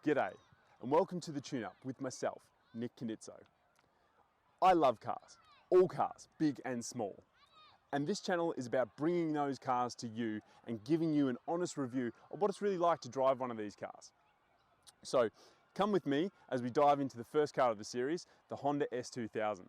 G'day, and welcome to the Tune-Up with myself, Nick Canizzo. I love cars, all cars, big and small. And this channel is about bringing those cars to you and giving you an honest review of what it's really like to drive one of these cars. So come with me as we dive into the first car of the series, the Honda S2000,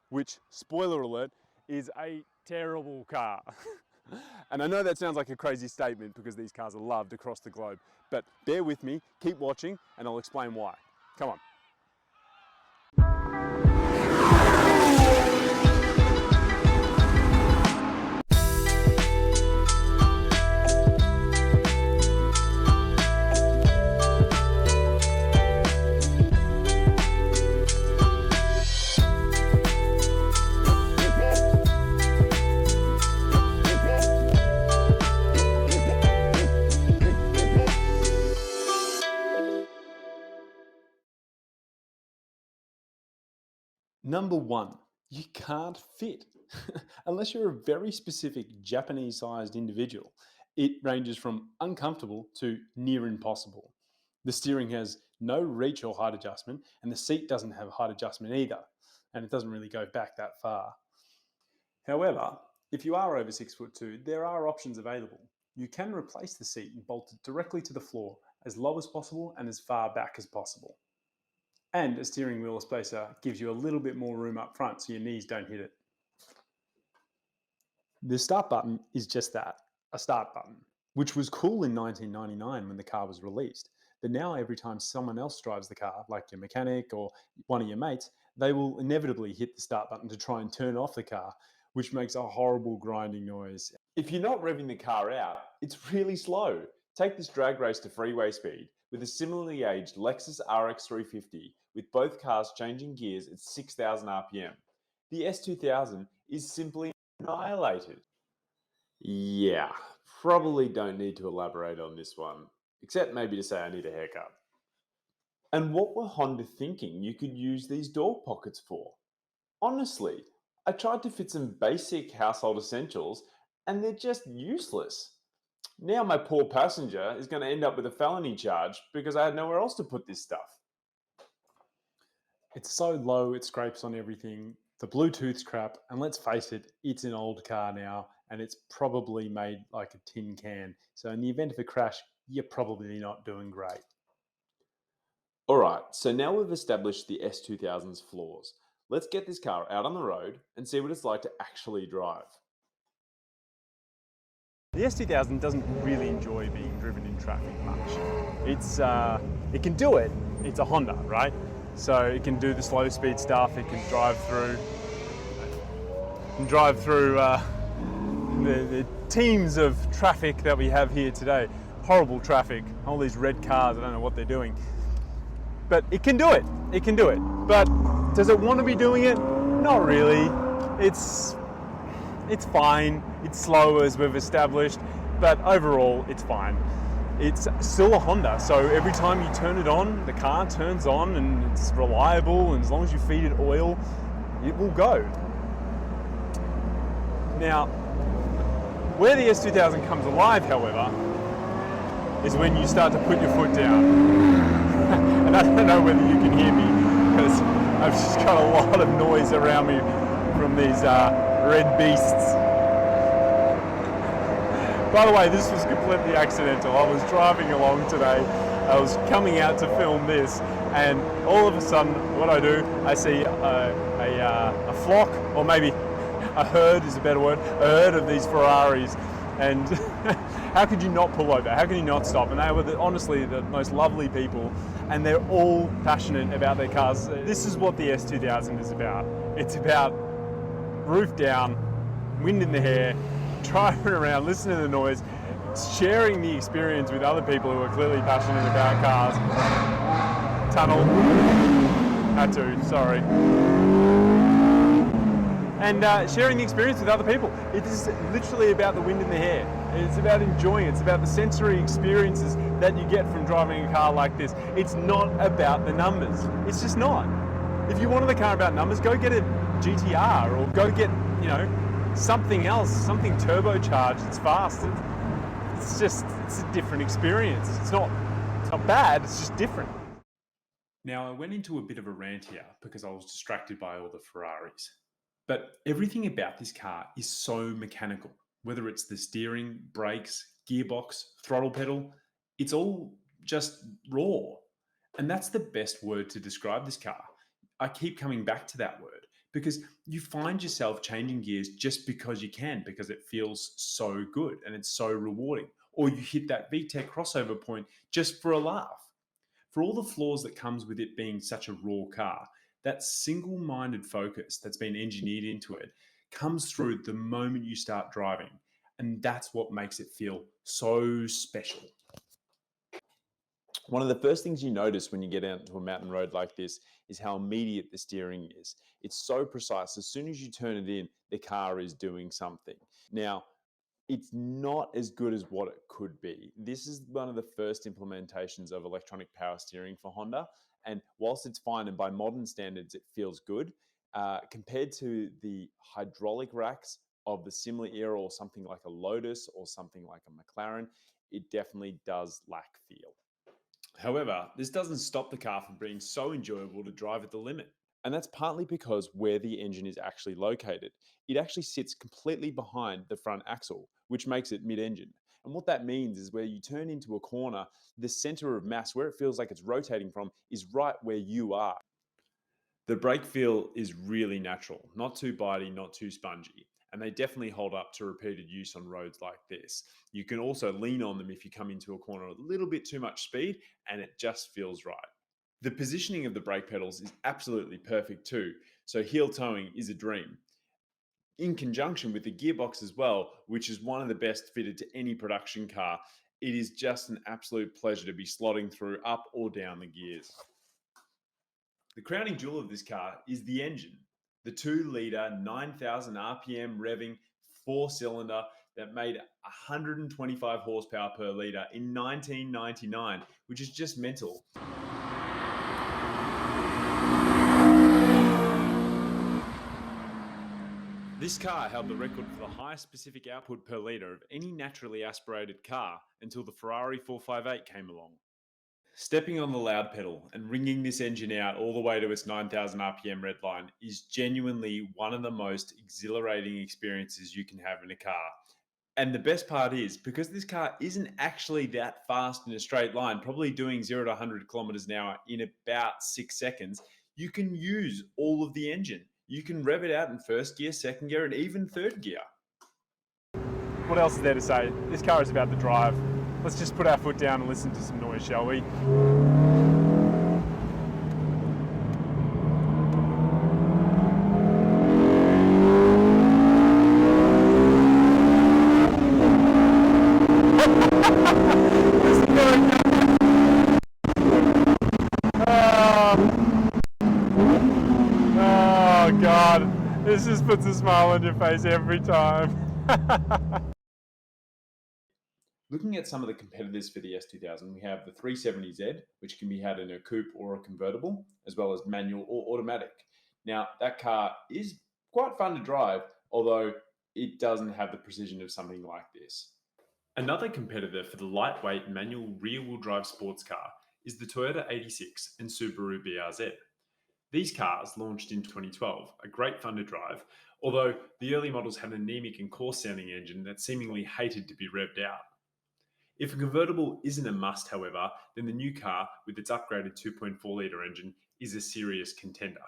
which, spoiler alert, is a terrible car. And I know that sounds like a crazy statement because these cars are loved across the globe, but bear with me, keep watching, and I'll explain why. Come on. Number one, you can't fit. Unless you're a very specific Japanese-sized individual, it ranges from uncomfortable to near impossible. The steering has no reach or height adjustment, and the seat doesn't have height adjustment either, and it doesn't really go back that far. However, if you are over 6'2", there are options available. You can replace the seat and bolt it directly to the floor as low as possible and as far back as possible. And a steering wheel spacer gives you a little bit more room up front so your knees don't hit it. The start button is just that, a start button, which was cool in 1999 when the car was released. But now every time someone else drives the car, like your mechanic or one of your mates, they will inevitably hit the start button to try and turn off the car, which makes a horrible grinding noise. If you're not revving the car out, it's really slow. Take this drag race to freeway speed with a similarly aged Lexus RX 350 with both cars changing gears at 6,000 RPM. The S2000 is simply annihilated. Yeah, probably don't need to elaborate on this one, except maybe to say I need a haircut. And what were Honda thinking you could use these door pockets for? Honestly, I tried to fit some basic household essentials and they're just useless. Now my poor passenger is going to end up with a felony charge because I had nowhere else to put this stuff. It's so low, it scrapes on everything. The Bluetooth's crap, and let's face it, it's an old car now, and it's probably made like a tin can. So in the event of a crash, you're probably not doing great. All right, so now we've established the S2000's flaws. Let's get this car out on the road and see what it's like to actually drive. The S2000 doesn't really enjoy being driven in traffic much. It can do it. It's a Honda, right? So it can do the slow speed stuff. It can drive through the teams of traffic that we have here today. Horrible traffic. All these red cars. I don't know what they're doing. But it can do it. It can do it. But does it want to be doing it? Not really. It's fine. It's slow as we've established, but overall it's fine. It's still a Honda, so every time you turn it on, the car turns on and it's reliable, and as long as you feed it oil, it will go. Now, where the S2000 comes alive, however, is when you start to put your foot down. And I don't know whether you can hear me, because I've just got a lot of noise around me from these red beasts. By the way, this was completely accidental. I was driving along today. I was coming out to film this, and all of a sudden, what I do, I see a flock, or maybe a herd is a better word, a herd of these Ferraris. And how could you not pull over? How can you not stop? And they were honestly the most lovely people, and they're all passionate about their cars. This is what the S2000 is about. It's about roof down, wind in the hair, driving around, listening to the noise, sharing the experience with other people who are clearly passionate about cars. Tunnel. Had to, sorry. And sharing the experience with other people. It is literally about the wind in the hair. It's about enjoying it. It's about the sensory experiences that you get from driving a car like this. It's not about the numbers. It's just not. If you wanted a car about numbers, go get a GTR or go get, something else, something turbocharged. It's fast. It's a different experience. It's not not bad, it's just different. Now, I went into a bit of a rant here because I was distracted by all the Ferraris. But everything about this car is so mechanical. Whether it's the steering, brakes, gearbox, throttle pedal, it's all just raw. And that's the best word to describe this car. I keep coming back to that word because you find yourself changing gears just because you can, because it feels so good and it's so rewarding. Or you hit that VTEC crossover point just for a laugh. For all the flaws that comes with it being such a raw car, that single-minded focus that's been engineered into it comes through the moment you start driving. And that's what makes it feel so special. One of the first things you notice when you get out to a mountain road like this is how immediate the steering is. It's so precise. As soon as you turn it in, the car is doing something. Now, it's not as good as what it could be. This is one of the first implementations of electronic power steering for Honda. And whilst it's fine, and by modern standards, it feels good, compared to the hydraulic racks of the similar era or something like a Lotus or something like a McLaren, it definitely does lack feel. However, this doesn't stop the car from being so enjoyable to drive at the limit. And that's partly because where the engine is actually located. It actually sits completely behind the front axle, which makes it mid-engine. And what that means is where you turn into a corner, the center of mass, where it feels like it's rotating from, is right where you are. The brake feel is really natural, not too bitey, not too spongy. And they definitely hold up to repeated use on roads like this. You can also lean on them if you come into a corner a little bit too much speed, and it just feels right. The positioning of the brake pedals is absolutely perfect too, so heel towing is a dream. In conjunction with the gearbox as well, which is one of the best fitted to any production car, it is just an absolute pleasure to be slotting through up or down the gears. The crowning jewel of this car is the engine, the 2-litre, 9,000 RPM revving 4-cylinder that made 125 horsepower per litre in 1999, which is just mental. This car held the record for the highest specific output per litre of any naturally aspirated car until the Ferrari 458 came along. Stepping on the loud pedal and ringing this engine out all the way to its 9,000 RPM redline is genuinely one of the most exhilarating experiences you can have in a car. And the best part is, because this car isn't actually that fast in a straight line, probably doing 0 to 100 kilometers an hour in about 6 seconds, you can use all of the engine. You can rev it out in first gear, second gear, and even third gear. What else is there to say? This car is about the drive. Let's just put our foot down and listen to some noise, shall we? Oh God, this just puts a smile on your face every time. Looking at some of the competitors for the S2000, we have the 370Z, which can be had in a coupe or a convertible, as well as manual or automatic. Now, that car is quite fun to drive, although it doesn't have the precision of something like this. Another competitor for the lightweight manual rear-wheel drive sports car is the Toyota 86 and Subaru BRZ. These cars launched in 2012, are great fun to drive, although the early models had an anemic and coarse-sounding engine that seemingly hated to be revved out. If a convertible isn't a must, however, then the new car with its upgraded 2.4-litre engine is a serious contender.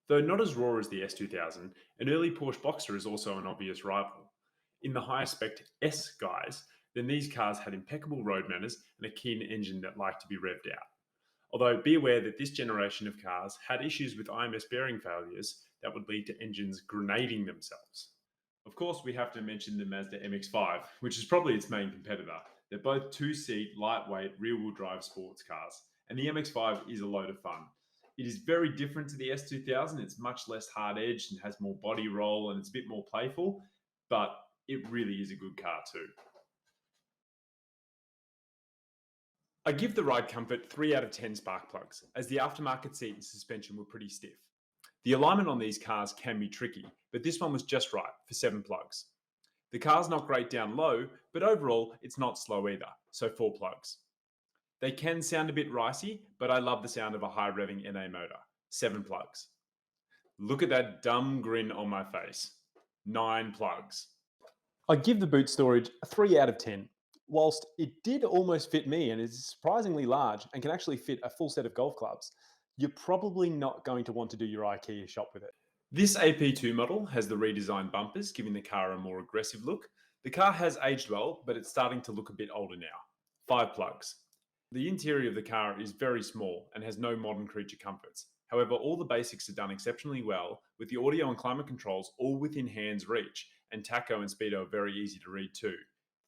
Though not as raw as the S2000, an early Porsche Boxster is also an obvious rival. In the higher spec S guys, then these cars had impeccable road manners and a keen engine that liked to be revved out. Although be aware that this generation of cars had issues with IMS bearing failures that would lead to engines grenading themselves. Of course, we have to mention the Mazda MX-5, which is probably its main competitor. They're both two-seat, lightweight, rear-wheel drive sports cars, and the MX-5 is a load of fun. It is very different to the S2000. It's much less hard-edged and has more body roll, and it's a bit more playful, but it really is a good car too. I give the ride comfort 3 out of 10 spark plugs, as the aftermarket seat and suspension were pretty stiff. The alignment on these cars can be tricky, but this one was just right for 7 plugs. The car's not great down low, but overall it's not slow either, so 4 plugs. They can sound a bit ricey, but I love the sound of a high revving NA motor. 7 plugs. Look at that dumb grin on my face. 9 plugs. I give the boot storage a 3 out of 10. Whilst it did almost fit me and is surprisingly large and can actually fit a full set of golf clubs, you're probably not going to want to do your IKEA shop with it. This AP2 model has the redesigned bumpers, giving the car a more aggressive look. The car has aged well, but it's starting to look a bit older now. 5 plugs. The interior of the car is very small and has no modern creature comforts. However, all the basics are done exceptionally well, with the audio and climate controls all within hand's reach, and tacho and speedo are very easy to read too.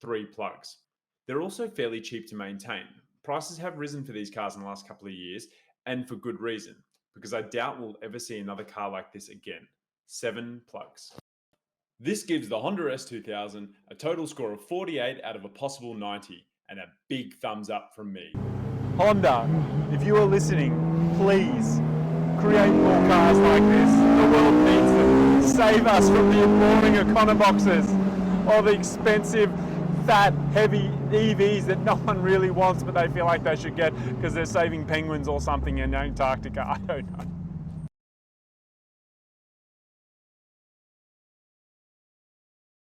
3 plugs. They're also fairly cheap to maintain. Prices have risen for these cars in the last couple of years, and for good reason, because I doubt we'll ever see another car like this again. 7 plugs. This gives the Honda S2000 a total score of 48 out of a possible 90, and a big thumbs up from me. Honda, if you are listening, please create more cars like this. The world needs them. Save us from the boring Econoboxes or the expensive, fat, heavy EVs that no one really wants, but they feel like they should get because they're saving penguins or something in Antarctica. I don't know.